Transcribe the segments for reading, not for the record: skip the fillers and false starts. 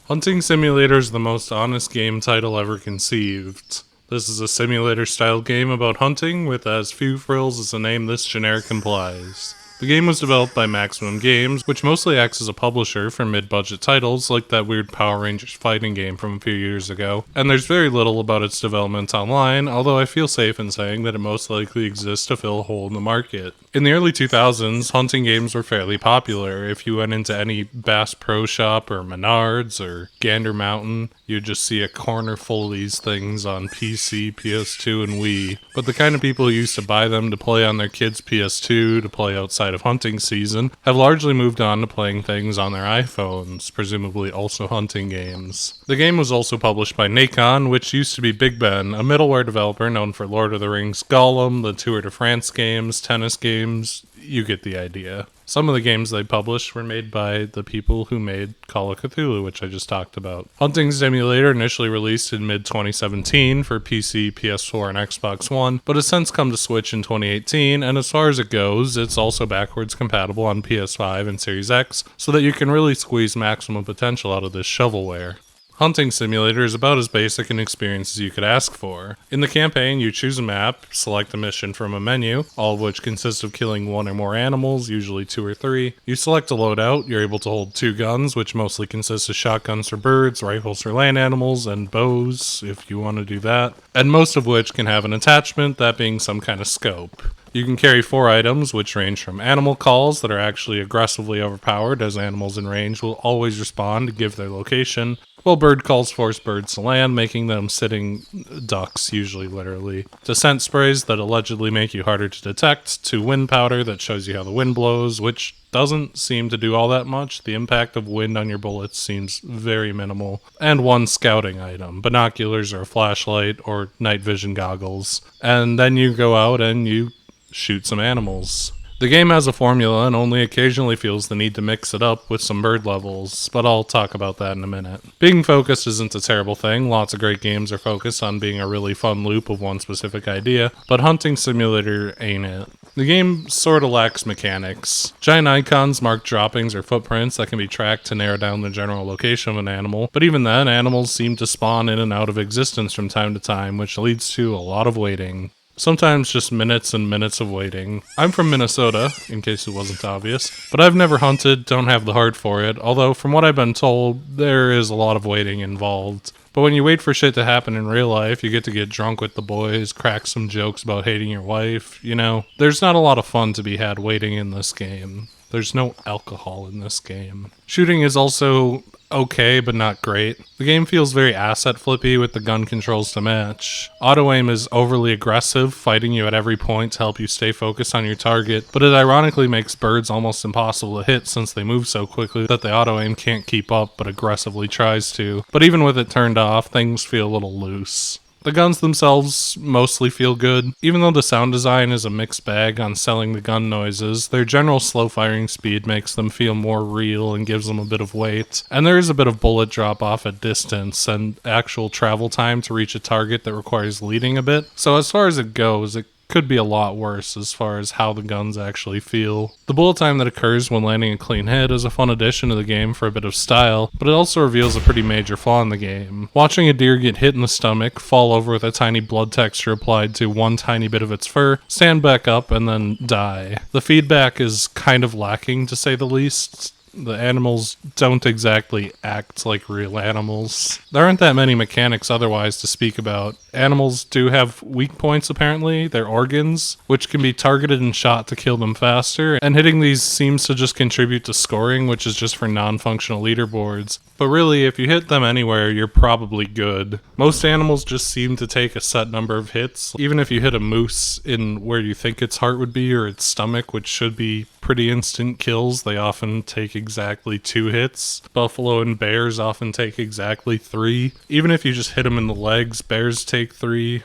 Hunting Simulator is the most honest game title ever conceived. This is a simulator-style game about hunting with as few frills as the name this generic implies. The game was developed by Maximum Games, which mostly acts as a publisher for mid-budget titles like that weird Power Rangers fighting game from a few years ago, and there's very little about its development online, although I feel safe in saying that it most likely exists to fill a hole in the market. In the early 2000s, hunting games were fairly popular. If you went into any Bass Pro Shop or Menards or Gander Mountain, you'd just see a corner full of these things on PC, PS2, and Wii. But the kind of people who used to buy them to play on their kids' PS2 to play outside of hunting season have largely moved on to playing things on their iPhones, presumably also hunting games. The game was also published by Nacon, which used to be Bigben, a middleware developer known for Lord of the Rings Gollum, the Tour de France games, tennis games. You get the idea. Some of the games they published were made by the people who made Call of Cthulhu, which I just talked about. Hunting Simulator initially released in mid-2017 for PC, PS4, and Xbox One, but has since come to Switch in 2018, and as far as it goes, it's also backwards compatible on PS5 and Series X, so that you can really squeeze maximum potential out of this shovelware. Hunting Simulator is about as basic an experience as you could ask for. In the campaign, you choose a map, select a mission from a menu, all of which consists of killing one or more animals, usually 2 or 3. You select a loadout, you're able to hold 2 guns, which mostly consist of shotguns for birds, rifles for land animals, and bows, if you want to do that, and most of which can have an attachment, that being some kind of scope. You can carry 4 items, which range from animal calls that are actually aggressively overpowered, as animals in range will always respond to give their location, while bird calls force birds to land, making them sitting ducks, usually literally, to scent sprays that allegedly make you harder to detect, to wind powder that shows you how the wind blows, which doesn't seem to do all that much. The impact of wind on your bullets seems very minimal, and 1 scouting item, binoculars or a flashlight or night vision goggles, and then you go out and you shoot some animals. The game has a formula and only occasionally feels the need to mix it up with some bird levels, but I'll talk about that in a minute. Being focused isn't a terrible thing. Lots of great games are focused on being a really fun loop of one specific idea, but Hunting Simulator ain't it. The game sorta lacks mechanics. Giant icons mark droppings or footprints that can be tracked to narrow down the general location of an animal, but even then, animals seem to spawn in and out of existence from time to time, which leads to a lot of waiting. Sometimes just minutes and minutes of waiting. I'm from Minnesota, in case it wasn't obvious, but I've never hunted, don't have the heart for it, although from what I've been told, there is a lot of waiting involved. But when you wait for shit to happen in real life, you get drunk with the boys, crack some jokes about hating your wife, there's not a lot of fun to be had waiting in this game. There's no alcohol in this game. Shooting is also okay, but not great. The game feels very asset flippy with the gun controls to match. Auto aim is overly aggressive, fighting you at every point to help you stay focused on your target, but it ironically makes birds almost impossible to hit since they move so quickly that the auto aim can't keep up but aggressively tries to. But even with it turned off, things feel a little loose. The guns themselves mostly feel good. Even though the sound design is a mixed bag on selling the gun noises, their general slow firing speed makes them feel more real and gives them a bit of weight. And there is a bit of bullet drop off at distance and actual travel time to reach a target that requires leading a bit. So as far as it goes, it could be a lot worse as far as how the guns actually feel. The bullet time that occurs when landing a clean hit is a fun addition to the game for a bit of style, but it also reveals a pretty major flaw in the game. Watching a deer get hit in the stomach, fall over with a tiny blood texture applied to one tiny bit of its fur, stand back up, and then die. The feedback is kind of lacking, to say the least. The animals don't exactly act like real animals. There aren't that many mechanics otherwise to speak about. Animals do have weak points apparently, their organs, which can be targeted and shot to kill them faster, and hitting these seems to just contribute to scoring, which is just for non-functional leaderboards. But really, if you hit them anywhere, you're probably good. Most animals just seem to take a set number of hits. Even if you hit a moose in where you think its heart would be or its stomach, which should be pretty instant kills, they often take exactly 2 hits. Buffalo and bears often take exactly 3. Even if you just hit them in the legs, bears take 3.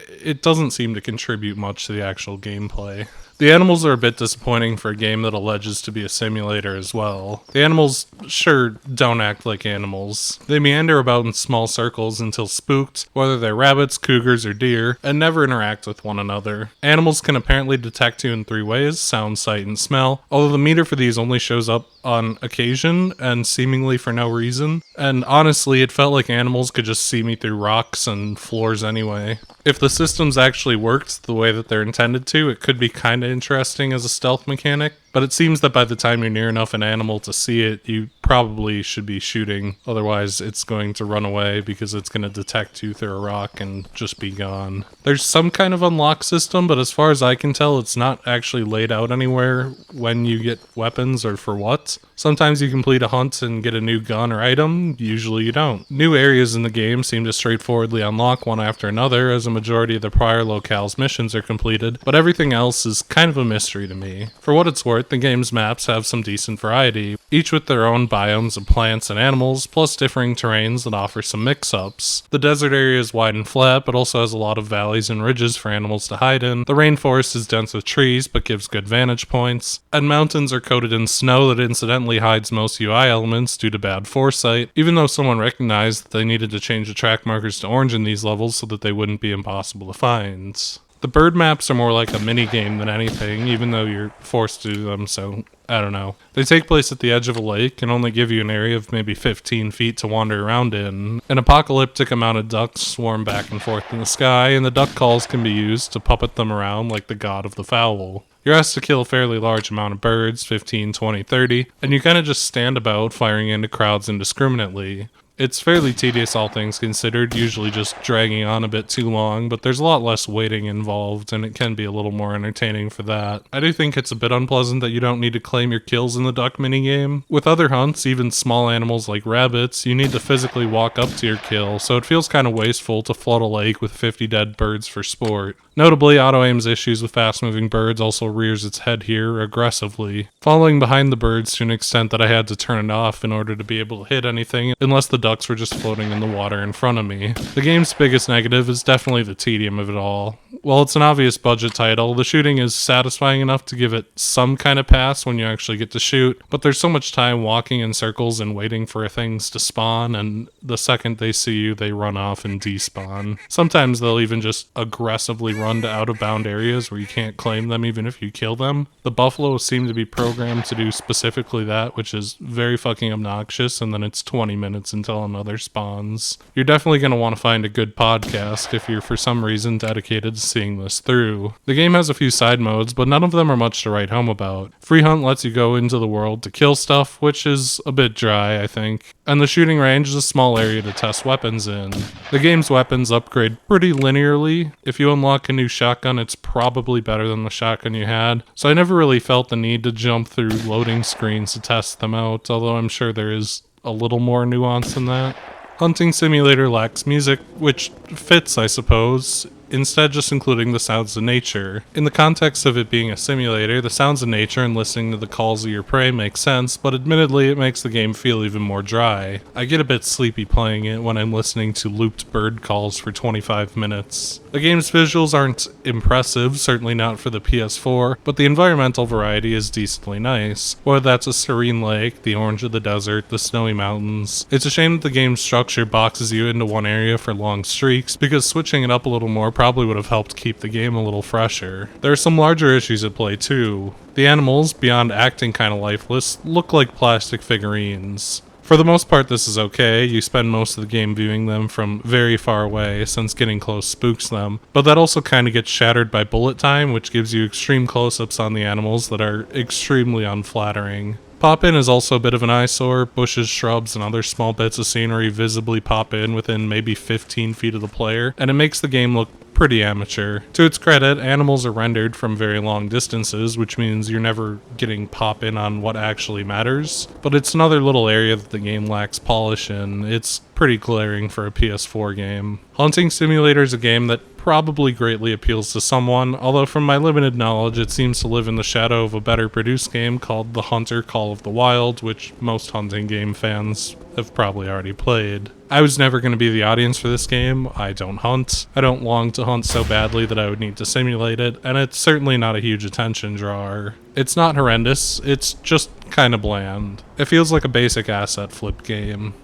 It doesn't seem to contribute much to the actual gameplay. The animals are a bit disappointing for a game that alleges to be a simulator as well. The animals sure don't act like animals. They meander about in small circles until spooked, whether they're rabbits, cougars, or deer, and never interact with one another. Animals can apparently detect you in 3 ways: sound, sight, and smell, although the meter for these only shows up on occasion and seemingly for no reason. And honestly, it felt like animals could just see me through rocks and floors anyway. If the systems actually worked the way that they're intended to, it could be kinda interesting as a stealth mechanic, but it seems that by the time you're near enough an animal to see it, you probably should be shooting. Otherwise, it's going to run away because it's going to detect you through a rock and just be gone. There's some kind of unlock system, but as far as I can tell, it's not actually laid out anywhere when you get weapons or for what. Sometimes you complete a hunt and get a new gun or item, usually you don't. New areas in the game seem to straightforwardly unlock one after another, as a majority of the prior locale's missions are completed, but everything else is kind of a mystery to me. For what it's worth, the game's maps have some decent variety, each with their own biomes of plants and animals, plus differing terrains that offer some mix-ups. The desert area is wide and flat, but also has a lot of valleys and ridges for animals to hide in. The rainforest is dense with trees, but gives good vantage points, and mountains are coated in snow that incidentally hides most UI elements due to bad foresight, even though someone recognized that they needed to change the track markers to orange in these levels so that they wouldn't be impossible to find. The bird maps are more like a mini-game than anything, even though you're forced to do them, so I don't know. They take place at the edge of a lake and only give you an area of maybe 15 feet to wander around in. An apocalyptic amount of ducks swarm back and forth in the sky, and the duck calls can be used to puppet them around like the god of the fowl. You're asked to kill a fairly large amount of birds, 15, 20, 30, and you kind of just stand about firing into crowds indiscriminately. It's fairly tedious, all things considered, usually just dragging on a bit too long, but there's a lot less waiting involved, and it can be a little more entertaining for that. I do think it's a bit unpleasant that you don't need to claim your kills in the duck minigame. With other hunts, even small animals like rabbits, you need to physically walk up to your kill, so it feels kind of wasteful to flood a lake with 50 dead birds for sport. Notably, auto-aim's issues with fast-moving birds also rears its head here aggressively, following behind the birds to an extent that I had to turn it off in order to be able to hit anything, unless the ducks were just floating in the water in front of me. The game's biggest negative is definitely the tedium of it all. While it's an obvious budget title, the shooting is satisfying enough to give it some kind of pass when you actually get to shoot, but there's so much time walking in circles and waiting for things to spawn, and the second they see you, they run off and despawn. Sometimes they'll even just aggressively run to out-of-bound areas where you can't claim them even if you kill them. The buffaloes seem to be programmed to do specifically that, which is very fucking obnoxious, and then it's 20 minutes until another spawns. You're definitely going to want to find a good podcast if you're for some reason dedicated to seeing this through. The game has a few side modes, but none of them are much to write home about. Free Hunt lets you go into the world to kill stuff, which is a bit dry, I think. And the shooting range is a small area to test weapons in. The game's weapons upgrade pretty linearly. If you unlock a new shotgun, it's probably better than the shotgun you had, so I never really felt the need to jump through loading screens to test them out, although I'm sure there is a little more nuance than that. Hunting Simulator lacks music, which fits, I suppose, instead just including the sounds of nature. In the context of it being a simulator, the sounds of nature and listening to the calls of your prey makes sense, but admittedly it makes the game feel even more dry. I get a bit sleepy playing it when I'm listening to looped bird calls for 25 minutes. The game's visuals aren't impressive, certainly not for the PS4, but the environmental variety is decently nice. Whether that's a serene lake, the orange of the desert, the snowy mountains. It's a shame that the game's structure boxes you into one area for long streaks, because switching it up a little more probably would have helped keep the game a little fresher. There are some larger issues at play too. The animals, beyond acting kinda lifeless, look like plastic figurines. For the most part this is okay, you spend most of the game viewing them from very far away since getting close spooks them, but that also kinda gets shattered by bullet time, which gives you extreme close-ups on the animals that are extremely unflattering. Pop-in is also a bit of an eyesore. Bushes, shrubs, and other small bits of scenery visibly pop in within maybe 15 feet of the player, and it makes the game look pretty amateur. To its credit, animals are rendered from very long distances, which means you're never getting pop-in on what actually matters, but it's another little area that the game lacks polish in. It's pretty glaring for a PS4 game. Hunting Simulator is a game that probably greatly appeals to someone, although from my limited knowledge it seems to live in the shadow of a better produced game called The Hunter Call of the Wild, which most hunting game fans have probably already played. I was never going to be the audience for this game. I don't hunt. I don't long to hunt so badly that I would need to simulate it, and it's certainly not a huge attention drawer. It's not horrendous, it's just kind of bland. It feels like a basic asset flip game.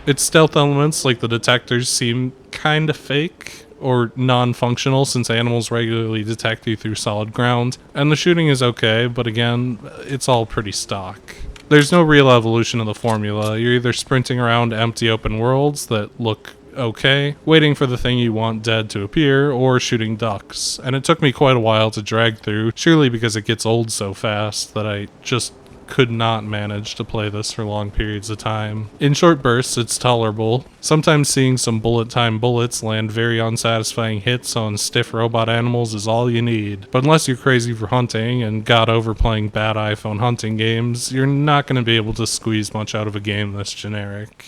Its stealth elements, like the detectors, seem kind of fake or non-functional since animals regularly detect you through solid ground, and the shooting is okay, but again, it's all pretty stock. There's no real evolution of the formula. You're either sprinting around empty open worlds that look okay, waiting for the thing you want dead to appear, or shooting ducks, and it took me quite a while to drag through, surely because it gets old so fast that I just could not manage to play this for long periods of time. In short bursts, it's tolerable. Sometimes seeing some bullet time bullets land very unsatisfying hits on stiff robot animals is all you need. But unless you're crazy for hunting and got over playing bad iPhone hunting games, you're not going to be able to squeeze much out of a game this generic.